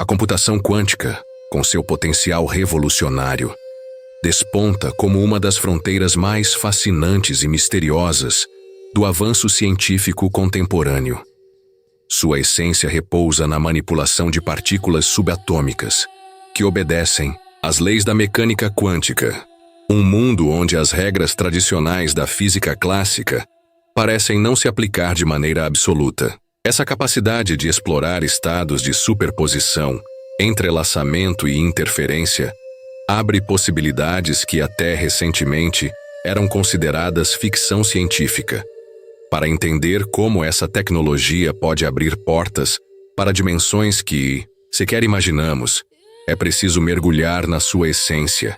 A computação quântica, com seu potencial revolucionário, desponta como uma das fronteiras mais fascinantes e misteriosas do avanço científico contemporâneo. Sua essência repousa na manipulação de partículas subatômicas, que obedecem às leis da mecânica quântica, um mundo onde as regras tradicionais da física clássica parecem não se aplicar de maneira absoluta. Essa capacidade de explorar estados de superposição, entrelaçamento e interferência abre possibilidades que até recentemente eram consideradas ficção científica. Para entender como essa tecnologia pode abrir portas para dimensões que sequer imaginamos, é preciso mergulhar na sua essência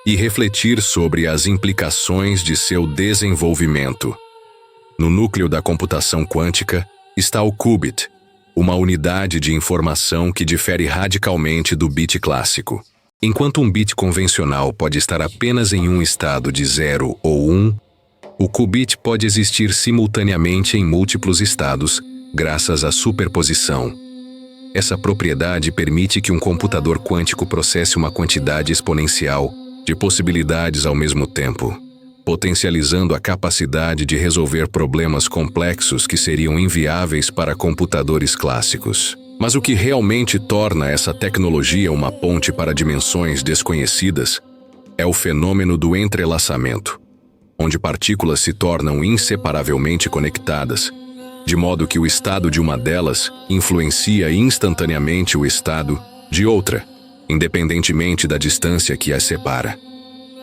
e refletir sobre as implicações de seu desenvolvimento. No núcleo da computação quântica está o qubit, uma unidade de informação que difere radicalmente do bit clássico. Enquanto um bit convencional pode estar apenas em um estado de 0 ou 1, o qubit pode existir simultaneamente em múltiplos estados, graças à superposição. Essa propriedade permite que um computador quântico processe uma quantidade exponencial de possibilidades ao mesmo tempo, potencializando a capacidade de resolver problemas complexos que seriam inviáveis para computadores clássicos. Mas o que realmente torna essa tecnologia uma ponte para dimensões desconhecidas é o fenômeno do entrelaçamento, onde partículas se tornam inseparavelmente conectadas, de modo que o estado de uma delas influencia instantaneamente o estado de outra, independentemente da distância que as separa.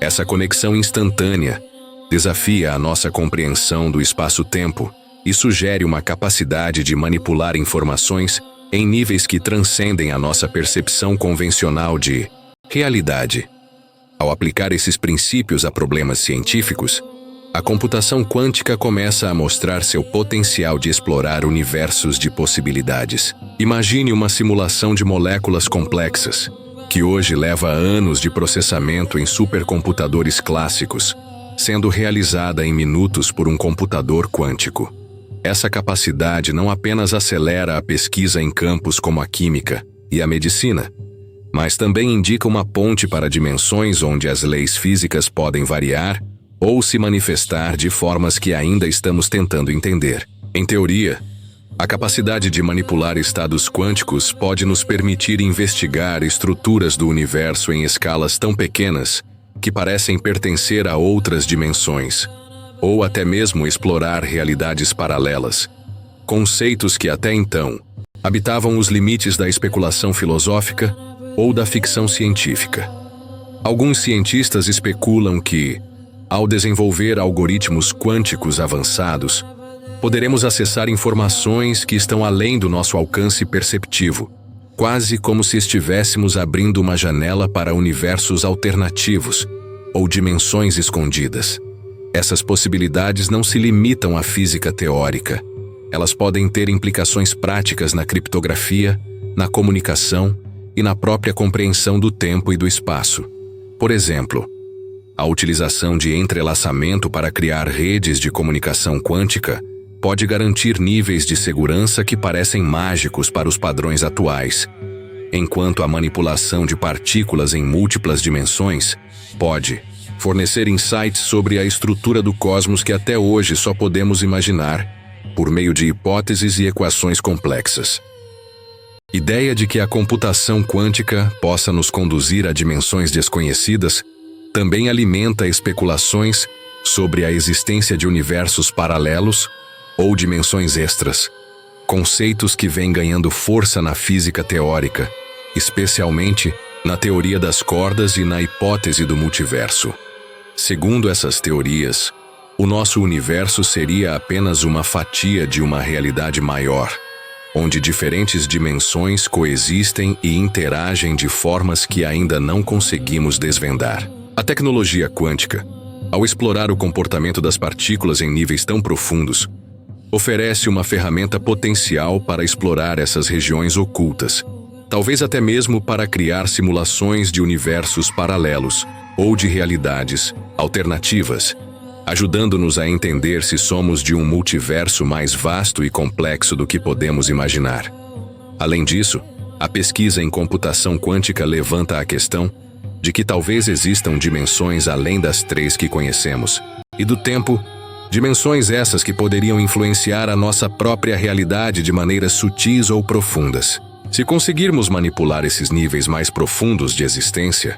Essa conexão instantânea desafia a nossa compreensão do espaço-tempo e sugere uma capacidade de manipular informações em níveis que transcendem a nossa percepção convencional de realidade. Ao aplicar esses princípios a problemas científicos, a computação quântica começa a mostrar seu potencial de explorar universos de possibilidades. Imagine uma simulação de moléculas complexas, que hoje leva anos de processamento em supercomputadores clássicos, sendo realizada em minutos por um computador quântico. Essa capacidade não apenas acelera a pesquisa em campos como a química e a medicina, mas também indica uma ponte para dimensões onde as leis físicas podem variar ou se manifestar de formas que ainda estamos tentando entender. Em teoria, a capacidade de manipular estados quânticos pode nos permitir investigar estruturas do universo em escalas tão pequenas que parecem pertencer a outras dimensões, ou até mesmo explorar realidades paralelas, conceitos que até então habitavam os limites da especulação filosófica ou da ficção científica. Alguns cientistas especulam que, ao desenvolver algoritmos quânticos avançados, poderemos acessar informações que estão além do nosso alcance perceptivo, quase como se estivéssemos abrindo uma janela para universos alternativos ou dimensões escondidas. Essas possibilidades não se limitam à física teórica. Elas podem ter implicações práticas na criptografia, na comunicação e na própria compreensão do tempo e do espaço. Por exemplo, a utilização de entrelaçamento para criar redes de comunicação quântica pode garantir níveis de segurança que parecem mágicos para os padrões atuais, enquanto a manipulação de partículas em múltiplas dimensões pode fornecer insights sobre a estrutura do cosmos que até hoje só podemos imaginar por meio de hipóteses e equações complexas. A ideia de que a computação quântica possa nos conduzir a dimensões desconhecidas também alimenta especulações sobre a existência de universos paralelos ou dimensões extras, conceitos que vêm ganhando força na física teórica, especialmente na teoria das cordas e na hipótese do multiverso. Segundo essas teorias, o nosso universo seria apenas uma fatia de uma realidade maior, onde diferentes dimensões coexistem e interagem de formas que ainda não conseguimos desvendar. A tecnologia quântica, ao explorar o comportamento das partículas em níveis tão profundos, oferece uma ferramenta potencial para explorar essas regiões ocultas, talvez até mesmo para criar simulações de universos paralelos ou de realidades alternativas, ajudando-nos a entender se somos de um multiverso mais vasto e complexo do que podemos imaginar. Além disso, A pesquisa em computação quântica levanta a questão de que talvez existam dimensões além das 3 que conhecemos, e do tempo, dimensões essas que poderiam influenciar a nossa própria realidade de maneiras sutis ou profundas. Se conseguirmos manipular esses níveis mais profundos de existência,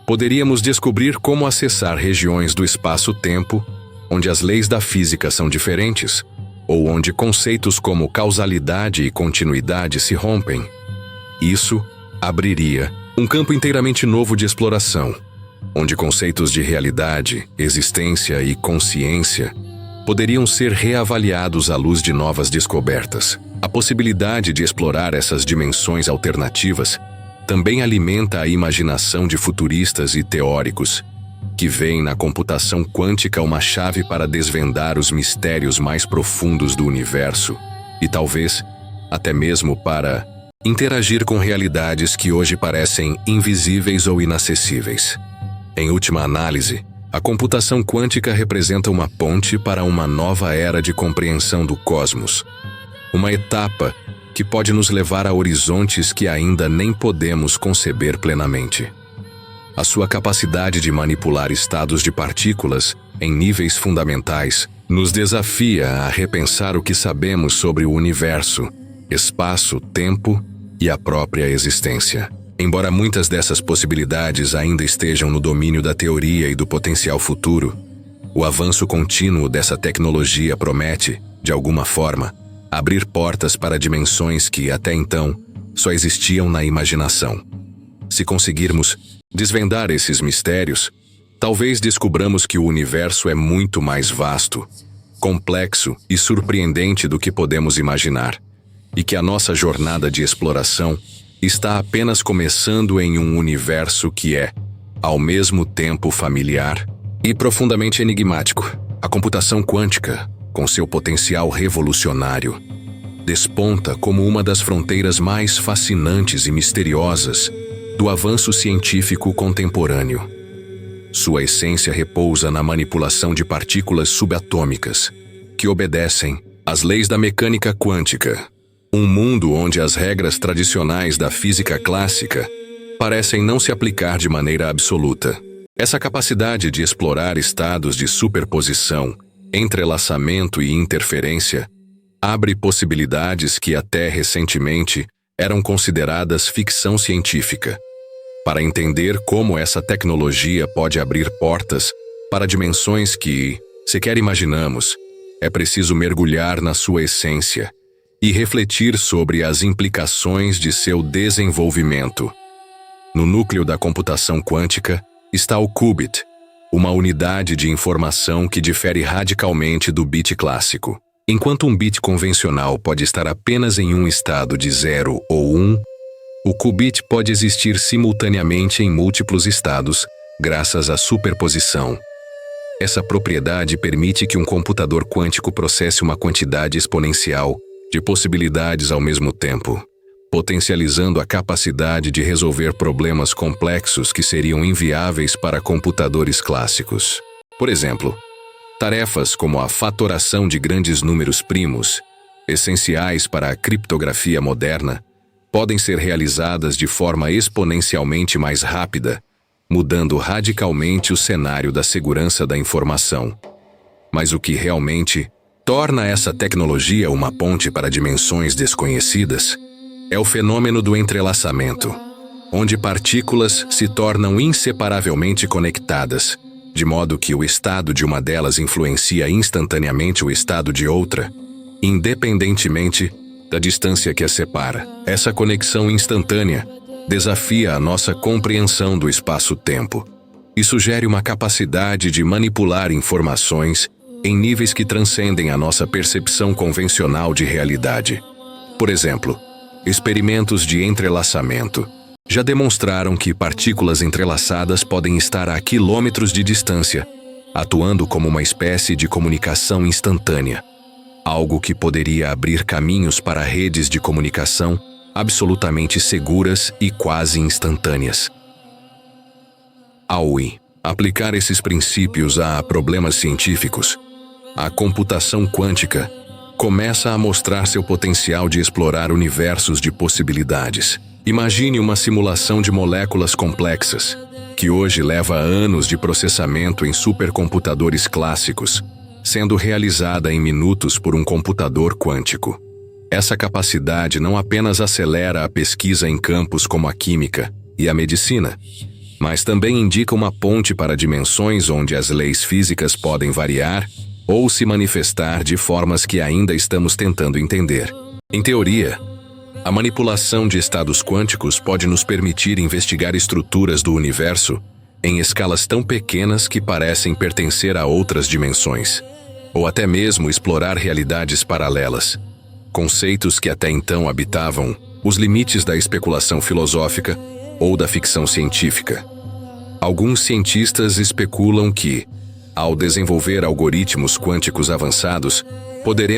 poderíamos descobrir como acessar regiões do espaço-tempo onde as leis da física são diferentes, ou onde conceitos como causalidade e continuidade se rompem. Isso abriria um campo inteiramente novo de exploração, onde conceitos de realidade, existência e consciência poderiam ser reavaliados à luz de novas descobertas. A possibilidade de explorar essas dimensões alternativas também alimenta a imaginação de futuristas e teóricos que veem na computação quântica uma chave para desvendar os mistérios mais profundos do universo e talvez até mesmo para interagir com realidades que hoje parecem invisíveis ou inacessíveis. Em última análise, a computação quântica representa uma ponte para uma nova era de compreensão do cosmos, uma etapa que pode nos levar a horizontes que ainda nem podemos conceber plenamente. A sua capacidade de manipular estados de partículas em níveis fundamentais nos desafia a repensar o que sabemos sobre o universo, espaço, tempo e a própria existência. Embora muitas dessas possibilidades ainda estejam no domínio da teoria e do potencial futuro, o avanço contínuo dessa tecnologia promete, de alguma forma, abrir portas para dimensões que, até então, só existiam na imaginação. Se conseguirmos desvendar esses mistérios, talvez descubramos que o universo é muito mais vasto, complexo e surpreendente do que podemos imaginar, e que a nossa jornada de exploração está apenas começando em um universo que é, ao mesmo tempo, familiar e profundamente enigmático. A computação quântica, com seu potencial revolucionário, desponta como uma das fronteiras mais fascinantes e misteriosas do avanço científico contemporâneo. Sua essência repousa na manipulação de partículas subatômicas, que obedecem às leis da mecânica quântica, um mundo onde as regras tradicionais da física clássica parecem não se aplicar de maneira absoluta. Essa capacidade de explorar estados de superposição, entrelaçamento e interferência abre possibilidades que até recentemente eram consideradas ficção científica. Para entender como essa tecnologia pode abrir portas para dimensões que sequer imaginamos, é preciso mergulhar na sua essência e refletir sobre as implicações de seu desenvolvimento. No núcleo da computação quântica está o qubit, uma unidade de informação que difere radicalmente do bit clássico. Enquanto um bit convencional pode estar apenas em um estado de 0 ou 1, o qubit pode existir simultaneamente em múltiplos estados, graças à superposição. Essa propriedade permite que um computador quântico processe uma quantidade exponencial de possibilidades ao mesmo tempo, potencializando a capacidade de resolver problemas complexos que seriam inviáveis para computadores clássicos. Por exemplo, tarefas como a fatoração de grandes números primos, essenciais para a criptografia moderna, podem ser realizadas de forma exponencialmente mais rápida, mudando radicalmente o cenário da segurança da informação. Mas o que realmente torna essa tecnologia uma ponte para dimensões desconhecidas é o fenômeno do entrelaçamento, onde partículas se tornam inseparavelmente conectadas, de modo que o estado de uma delas influencia instantaneamente o estado de outra, independentemente da distância que as separa. Essa conexão instantânea desafia a nossa compreensão do espaço-tempo e sugere uma capacidade de manipular informações em níveis que transcendem a nossa percepção convencional de realidade. Por exemplo, experimentos de entrelaçamento já demonstraram que partículas entrelaçadas podem estar a quilômetros de distância, atuando como uma espécie de comunicação instantânea, algo que poderia abrir caminhos para redes de comunicação absolutamente seguras e quase instantâneas. Ao aplicar esses princípios a problemas científicos, a computação quântica começa a mostrar seu potencial de explorar universos de possibilidades. Imagine uma simulação de moléculas complexas, que hoje leva anos de processamento em supercomputadores clássicos, sendo realizada em minutos por um computador quântico. Essa capacidade não apenas acelera a pesquisa em campos como a química e a medicina, mas também indica uma ponte para dimensões onde as leis físicas podem variar ou se manifestar de formas que ainda estamos tentando entender. Em teoria, a manipulação de estados quânticos pode nos permitir investigar estruturas do universo em escalas tão pequenas que parecem pertencer a outras dimensões, ou até mesmo explorar realidades paralelas, conceitos que até então habitavam os limites da especulação filosófica ou da ficção científica. Alguns cientistas especulam que, ao desenvolver algoritmos quânticos avançados, poderemos